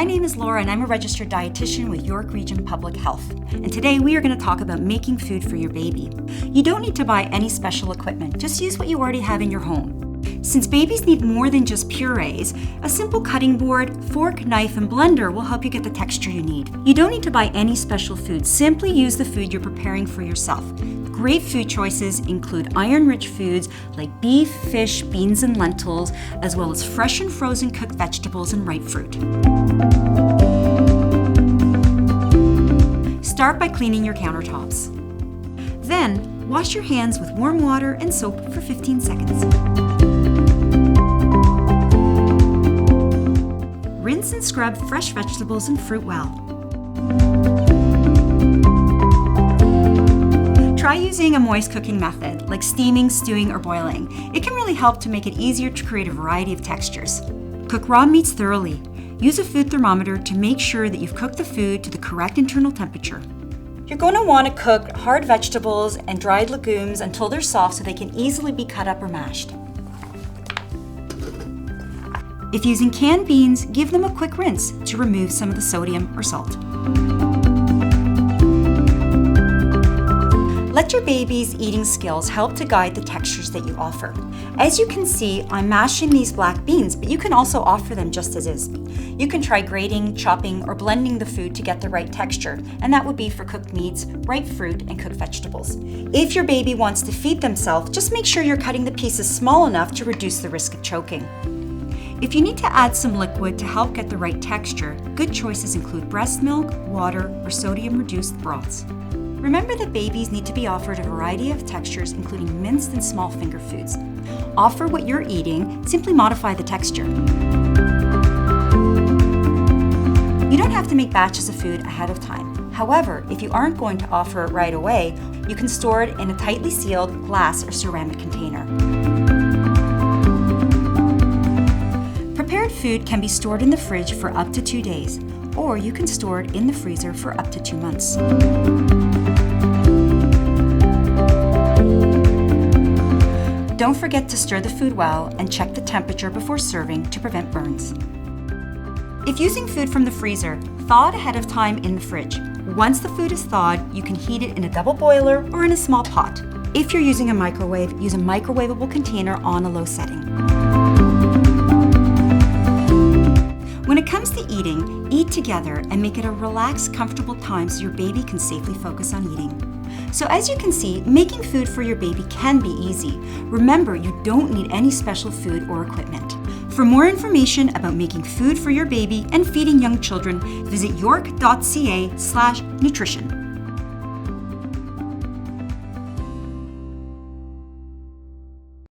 My name is Laura and I'm a registered dietitian with York Region Public Health. And today we are going to talk about making food for your baby. You don't need to buy any special equipment, just use what you already have in your home. Since babies need more than just purees, a simple cutting board, fork, knife, and blender will help you get the texture you need. You don't need to buy any special food, simply use the food you're preparing for yourself. Great food choices include iron-rich foods like beef, fish, beans, and lentils, as well as fresh and frozen cooked vegetables and ripe fruit. Start by cleaning your countertops. Then, wash your hands with warm water and soap for 15 seconds. Rinse and scrub fresh vegetables and fruit well. Try using a moist cooking method, like steaming, stewing, or boiling. It can really help to make it easier to create a variety of textures. Cook raw meats thoroughly. Use a food thermometer to make sure that you've cooked the food to the correct internal temperature. You're going to want to cook hard vegetables and dried legumes until they're soft so they can easily be cut up or mashed. If using canned beans, give them a quick rinse to remove some of the sodium or salt. Let your baby's eating skills help to guide the textures that you offer. As you can see, I'm mashing these black beans, but you can also offer them just as is. You can try grating, chopping, or blending the food to get the right texture, and that would be for cooked meats, ripe fruit, and cooked vegetables. If your baby wants to feed themselves, just make sure you're cutting the pieces small enough to reduce the risk of choking. If you need to add some liquid to help get the right texture, good choices include breast milk, water, or sodium-reduced broths. Remember that babies need to be offered a variety of textures, including minced and small finger foods. Offer what you're eating, simply modify the texture. You don't have to make batches of food ahead of time. However, if you aren't going to offer it right away, you can store it in a tightly sealed glass or ceramic container. Prepared food can be stored in the fridge for up to 2 days, or you can store it in the freezer for up to 2 months. Don't forget to stir the food well and check the temperature before serving to prevent burns. If using food from the freezer, thaw it ahead of time in the fridge. Once the food is thawed, you can heat it in a double boiler or in a small pot. If you're using a microwave, use a microwavable container on a low setting. When it comes to eating, eat together and make it a relaxed, comfortable time so your baby can safely focus on eating. So as you can see, making food for your baby can be easy. Remember, you don't need any special food or equipment. For more information about making food for your baby and feeding young children, visit york.ca/nutrition.